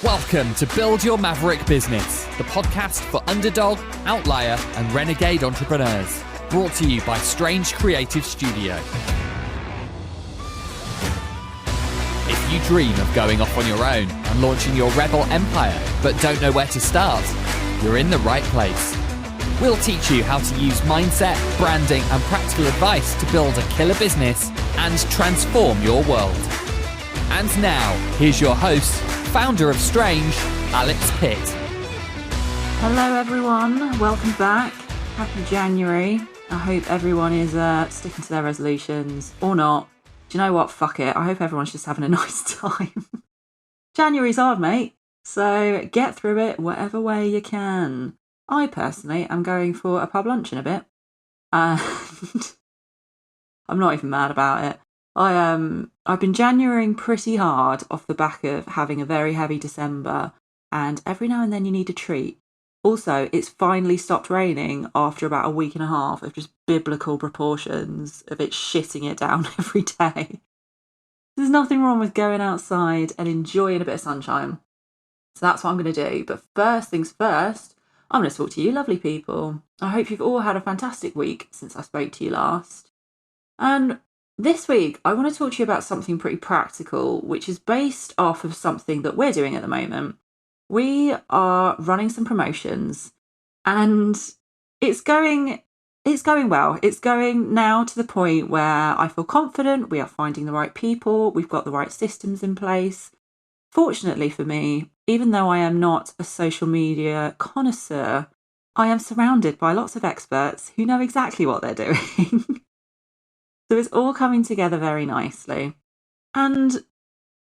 Welcome to Build Your Maverick Business, the podcast for underdog, outlier, and renegade entrepreneurs. Brought to you by Strange Creative Studio. If you dream of going off on your own and launching your rebel empire, but don't know where to start, you're in the right place. We'll teach you how to use mindset, branding, and practical advice to build a killer business and transform your world. And now, here's your host, founder of Strange, Alex Pitt. Hello everyone, welcome back. Happy January. I hope everyone is sticking to their resolutions or not. Do you know what? Fuck it. I hope everyone's just having a nice time. January's hard, mate. So get through it whatever way you can. I personally am going for a pub lunch in a bit. And I'm not even mad about it. I've been Januarying pretty hard off the back of having a very heavy December, and every now and then you need a treat. Also, it's finally stopped raining after about a week and a half of just biblical proportions of it shitting it down every day. There's nothing wrong with going outside and enjoying a bit of sunshine. So that's what I'm going to do. But first things first, I'm going to talk to you lovely people. I hope you've all had a fantastic week since I spoke to you last. And this week, I want to talk to you about something pretty practical, which is based off of something that we're doing at the moment. We are running some promotions and it's going well. It's going now to the point where I feel confident. We are finding the right people. We've got the right systems in place. Fortunately for me, even though I am not a social media connoisseur, I am surrounded by lots of experts who know exactly what they're doing. So it's all coming together very nicely. And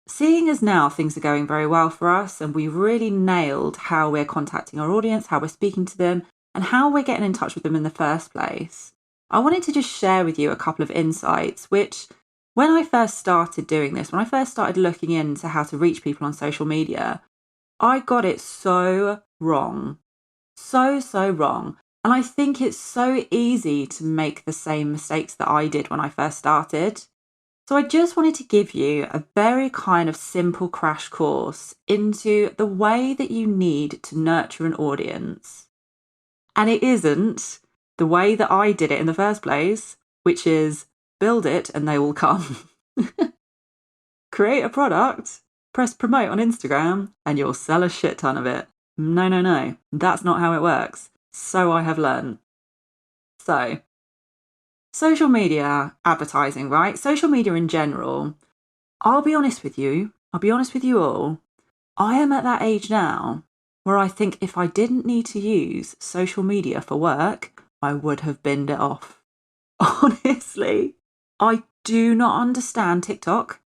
seeing as now things are going very well for us and we've really nailed how we're contacting our audience, how we're speaking to them, and how we're getting in touch with them in the first place, I wanted to just share with you a couple of insights, which when I first started doing this, when I first started looking into how to reach people on social media, I got it so wrong. So wrong. And I think it's so easy to make the same mistakes that I did when I first started. So I just wanted to give you a very kind of simple crash course into the way that you need to nurture an audience. And it isn't the way that I did it in the first place, which is build it and they will come. Create a product, press promote on Instagram, and you'll sell a shit ton of it. No. That's not how it works. So I have learned. So, social media advertising, right? Social media in general. I'll be honest with you all. I am at that age now where I think if I didn't need to use social media for work, I would have binned it off. Honestly, I do not understand TikTok.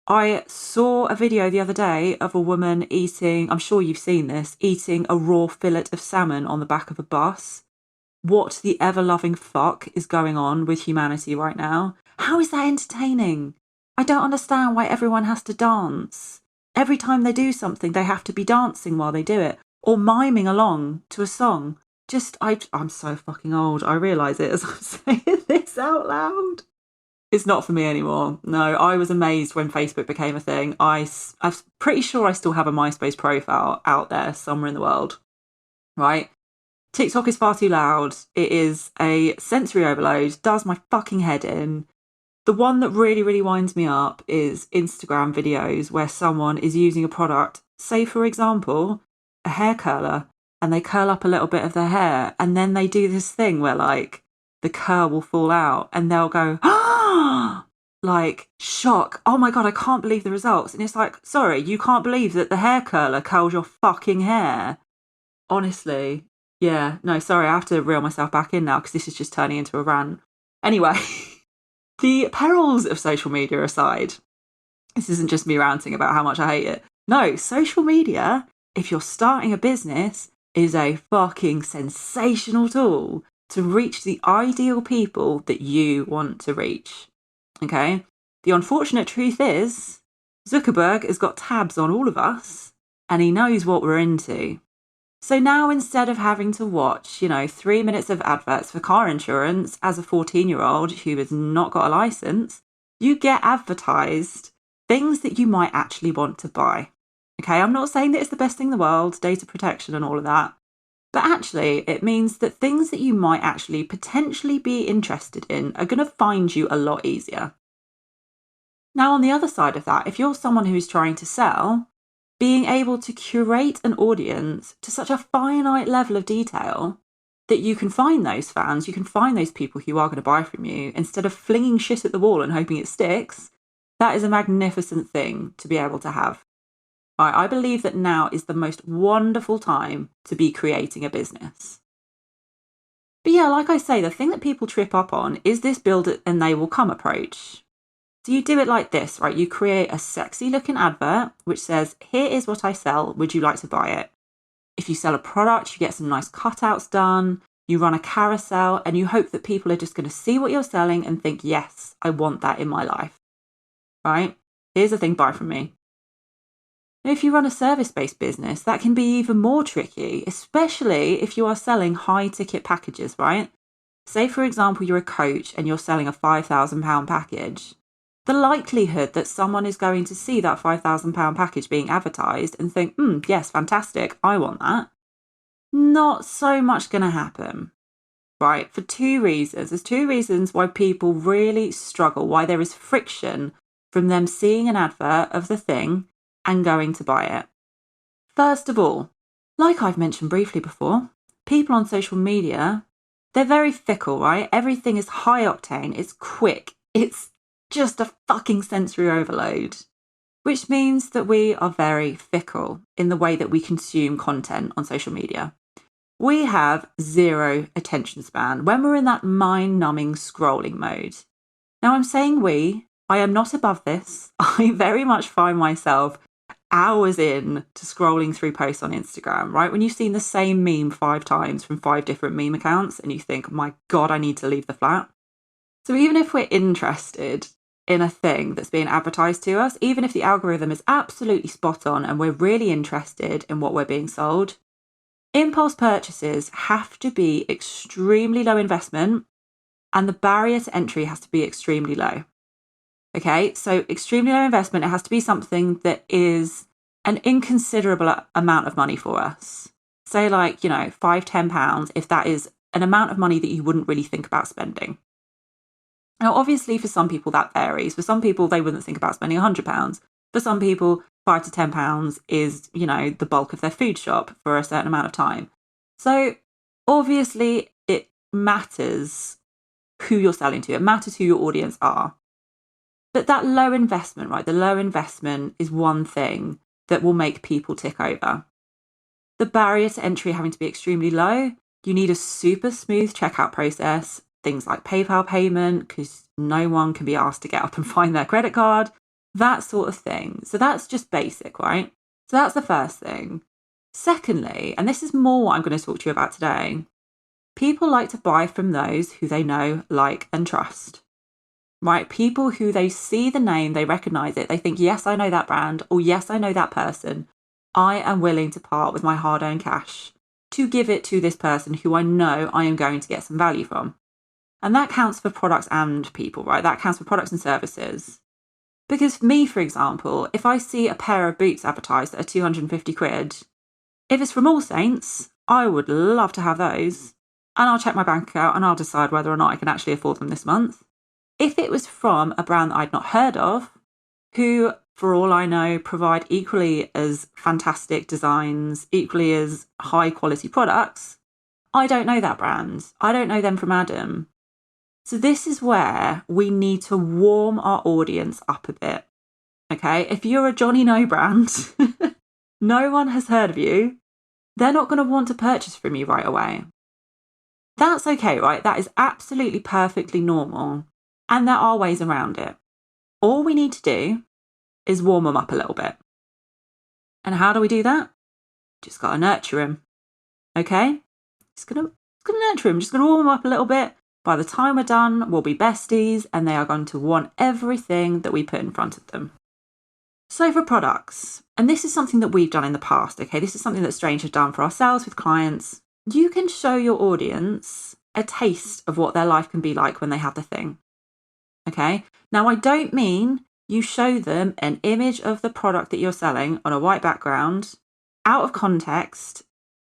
I saw a video the other day of a woman eating, I'm sure you've seen this, eating a raw fillet of salmon on the back of a bus. What the ever-loving fuck is going on with humanity right now? How is that entertaining? I don't understand why everyone has to dance. Every time they do something, they have to be dancing while they do it, or miming along to a song. I'm so fucking old. I realise it as I'm saying this out loud. It's not for me anymore. No, I was amazed when Facebook became a thing. I'm pretty sure I still have a MySpace profile out there somewhere in the world, right? TikTok is far too loud. It is a sensory overload, does my fucking head in. The one that really, really winds me up is Instagram videos where someone is using a product, say for example, a hair curler, and they curl up a little bit of their hair, and then they do this thing where like the curl will fall out and they'll go, like shock. Oh my God, I can't believe the results. And it's like, sorry, you can't believe that the hair curler curls your fucking hair. Honestly. Yeah, no, sorry, I have to reel myself back in now because this is just turning into a rant. Anyway, the perils of social media aside, this isn't just me ranting about how much I hate it. No, social media, if you're starting a business, is a fucking sensational tool to reach the ideal people that you want to reach. Okay? The unfortunate truth is, Zuckerberg has got tabs on all of us and he knows what we're into. So now instead of having to watch, 3 minutes of adverts for car insurance as a 14-year-old who has not got a license, you get advertised things that you might actually want to buy. Okay, I'm not saying that it's the best thing in the world, data protection and all of that. But actually, it means that things that you might actually potentially be interested in are going to find you a lot easier. Now, on the other side of that, if you're someone who's trying to sell, being able to curate an audience to such a finite level of detail that you can find those fans, you can find those people who are going to buy from you instead of flinging shit at the wall and hoping it sticks, that is a magnificent thing to be able to have. I believe that now is the most wonderful time to be creating a business. But yeah, like I say, the thing that people trip up on is this build it and they will come approach. So you do it like this, right? You create a sexy looking advert which says, here is what I sell. Would you like to buy it? If you sell a product, you get some nice cutouts done. You run a carousel and you hope that people are just going to see what you're selling and think, yes, I want that in my life. Right? Here's the thing, buy from me. If you run a service-based business, that can be even more tricky, especially if you are selling high-ticket packages, right? Say, for example, you're a coach and you're selling a £5,000 package. The likelihood that someone is going to see that £5,000 package being advertised and think, yes, fantastic, I want that, not so much going to happen, right? For two reasons. There's two reasons why people really struggle, why there is friction from them seeing an advert of the thing and going to buy it. First of all, like I've mentioned briefly before, people on social media, they're very fickle, right? Everything is high octane, it's quick, it's just a fucking sensory overload, which means that we are very fickle in the way that we consume content on social media. We have zero attention span when we're in that mind-numbing scrolling mode. Now I'm saying I am not above this. I very much find myself hours in to scrolling through posts on Instagram, right? When you've seen the same meme 5 times from 5 different meme accounts and you think, my God, I need to leave the flat. So even if we're interested in a thing that's being advertised to us, even if the algorithm is absolutely spot on and we're really interested in what we're being sold, impulse purchases have to be extremely low investment and the barrier to entry has to be extremely low. Okay, so extremely low investment, it has to be something that is an inconsiderable amount of money for us. Say like, £5, £10, if that is an amount of money that you wouldn't really think about spending. Now, obviously, for some people that varies. For some people, they wouldn't think about spending £100. For some people, £5 to £10 is, the bulk of their food shop for a certain amount of time. So obviously, it matters who you're selling to. It matters who your audience are. But that low investment, right? The low investment is one thing that will make people tick over. The barrier to entry having to be extremely low. You need a super smooth checkout process, things like PayPal payment, because no one can be asked to get up and find their credit card, that sort of thing. So that's just basic, right? So that's the first thing. Secondly, and this is more what I'm going to talk to you about today, people like to buy from those who they know, like, and trust. Right? People who they see the name, they recognize it. They think, yes, I know that brand, or yes, I know that person. I am willing to part with my hard-earned cash to give it to this person who I know I am going to get some value from. And that counts for products and people, right? That counts for products and services. Because for me, for example, if I see a pair of boots advertised that are 250 quid, if it's from All Saints, I would love to have those. And I'll check my bank account and I'll decide whether or not I can actually afford them this month. If it was from a brand that I'd not heard of, who, for all I know, provide equally as fantastic designs, equally as high quality products, I don't know that brand. I don't know them from Adam. So this is where we need to warm our audience up a bit. Okay, if you're a Johnny No brand, no one has heard of you, they're not going to want to purchase from you right away. That's okay, right? That is absolutely perfectly normal. And there are ways around it. All we need to do is warm them up a little bit. And how do we do that? Just got to nurture them. Okay? Just gonna nurture them. Just going to warm them up a little bit. By the time we're done, we'll be besties and they are going to want everything that we put in front of them. So for products, and this is something that we've done in the past, okay? This is something that Strange has done for ourselves with clients. You can show your audience a taste of what their life can be like when they have the thing. Okay. Now, I don't mean you show them an image of the product that you're selling on a white background, out of context,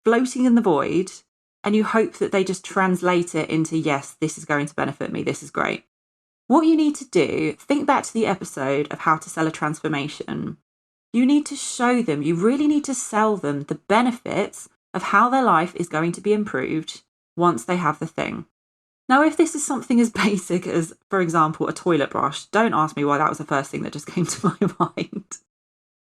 floating in the void, and you hope that they just translate it into, yes, this is going to benefit me, this is great. What you need to do, think back to the episode of how to sell a transformation. You need to show them, you really need to sell them the benefits of how their life is going to be improved once they have the thing. Now, if this is something as basic as, for example, a toilet brush, don't ask me why that was the first thing that just came to my mind.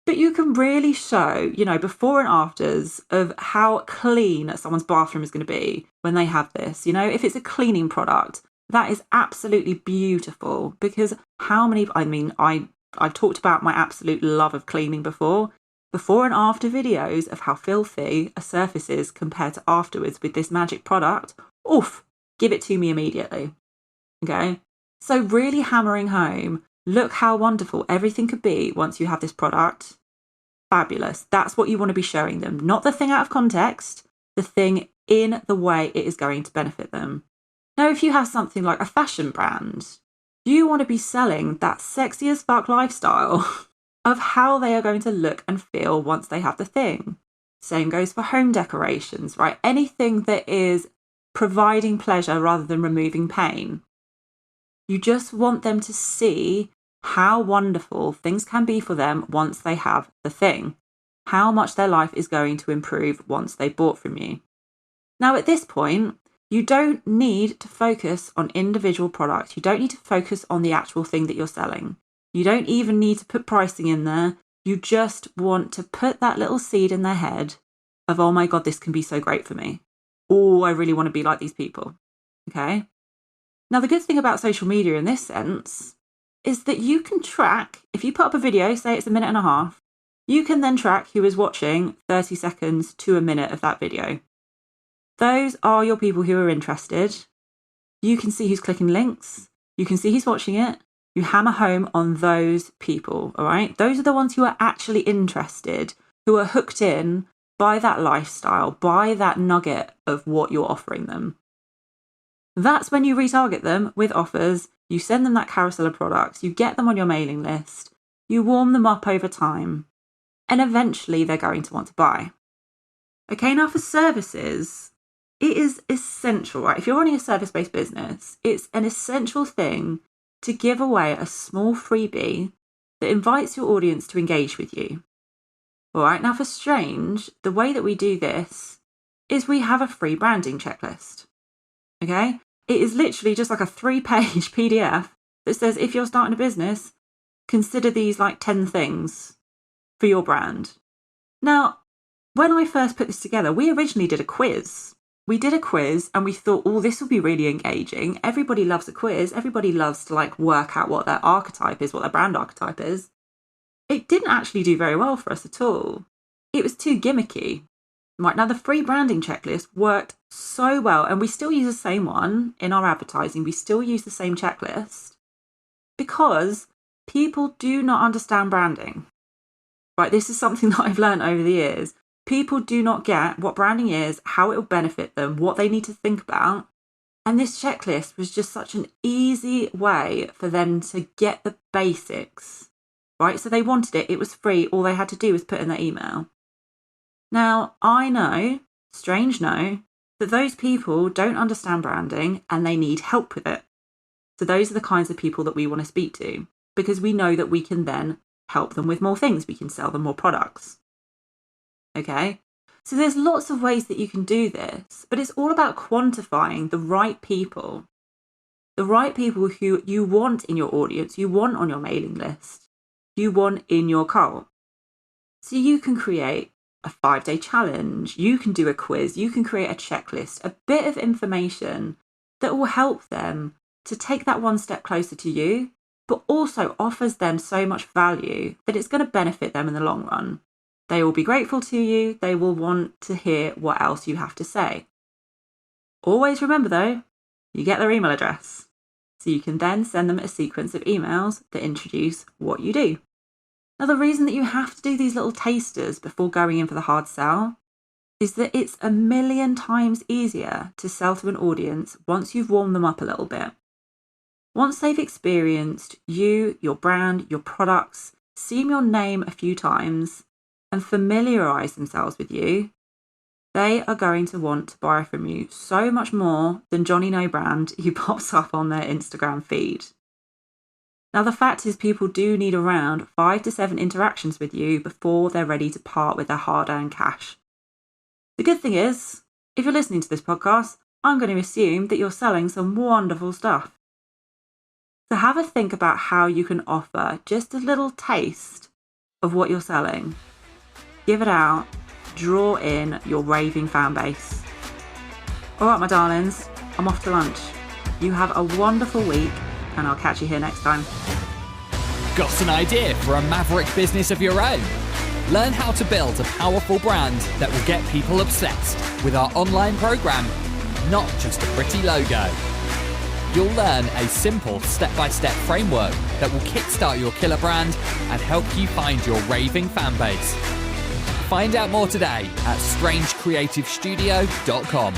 But you can really show, before and afters of how clean someone's bathroom is going to be when they have this. If it's a cleaning product, that is absolutely beautiful, because I've talked about my absolute love of cleaning before and after videos of how filthy a surface is compared to afterwards with this magic product. Oof, give it to me immediately. Okay? So really hammering home, look how wonderful everything could be once you have this product. Fabulous. That's what you want to be showing them. Not the thing out of context, the thing in the way it is going to benefit them. Now, if you have something like a fashion brand, you want to be selling that sexy as fuck lifestyle of how they are going to look and feel once they have the thing. Same goes for home decorations, right? Anything that is providing pleasure rather than removing pain. You just want them to see how wonderful things can be for them once they have the thing, how much their life is going to improve once they bought from you. Now, at this point, you don't need to focus on individual products. You don't need to focus on the actual thing that you're selling. You don't even need to put pricing in there. You just want to put that little seed in their head of, oh my God, this can be so great for me. Oh, I really want to be like these people. Okay? Now, the good thing about social media in this sense is that you can track, if you put up a video, say it's a minute and a half, you can then track who is watching 30 seconds to a minute of that video. Those are your people who are interested. You can see who's clicking links. You can see who's watching it. You hammer home on those people, all right? Those are the ones who are actually interested, who are hooked in by that lifestyle, by that nugget of what you're offering them. That's when you retarget them with offers. You send them that carousel of products. You get them on your mailing list. You warm them up over time. And eventually they're going to want to buy. Okay, now for services, it is essential, right? If you're running a service-based business, it's an essential thing to give away a small freebie that invites your audience to engage with you. All right, now for Strange, the way that we do this is we have a free branding checklist. Okay? It is literally just like a 3-page PDF that says, if you're starting a business, consider these like 10 things for your brand. Now, when I first put this together, we originally did a quiz. We did a quiz and we thought, oh, this will be really engaging. Everybody loves a quiz. Everybody loves to like work out what their archetype is, what their brand archetype is. It didn't actually do very well for us at all. It was too gimmicky. Right, now the free branding checklist worked so well, and we still use the same one in our advertising. We still use the same checklist because people do not understand branding. Right, this is something that I've learned over the years. People do not get what branding is, how it will benefit them, what they need to think about. And this checklist was just such an easy way for them to get the basics. Right, so they wanted it. It was free. All they had to do was put in their email. Now, I know, Strange know, that those people don't understand branding and they need help with it. So those are the kinds of people that we want to speak to, because we know that we can then help them with more things. We can sell them more products. Okay? So there's lots of ways that you can do this, but it's all about quantifying the right people who you want in your audience, you want on your mailing list, you want in your cult. So you can create a 5-day challenge, you can do a quiz, you can create a checklist, a bit of information that will help them to take that one step closer to you, but also offers them so much value that it's going to benefit them in the long run. They will be grateful to you. They will want to hear what else you have to say. Always remember though, you get their email address. So you can then send them a sequence of emails that introduce what you do. Now, the reason that you have to do these little tasters before going in for the hard sell is that it's 1,000,000 times easier to sell to an audience once you've warmed them up a little bit. Once they've experienced you, your brand, your products, seen your name a few times, and familiarise themselves with you, they are going to want to buy from you so much more than Johnny No Brand who pops up on their Instagram feed. Now, the fact is people do need around 5 to 7 interactions with you before they're ready to part with their hard-earned cash. The good thing is, if you're listening to this podcast, I'm going to assume that you're selling some wonderful stuff. So have a think about how you can offer just a little taste of what you're selling. Give it out. Draw in your raving fan base. All right, my darlings, I'm off to lunch. You have a wonderful week, and I'll catch you here next time. Got an idea for a maverick business of your own? Learn how to build a powerful brand that will get people obsessed with our online program, not just a pretty logo. You'll learn a simple step-by-step framework that will kickstart your killer brand and help you find your raving fan base. Find out more today at strangecreativestudio.com.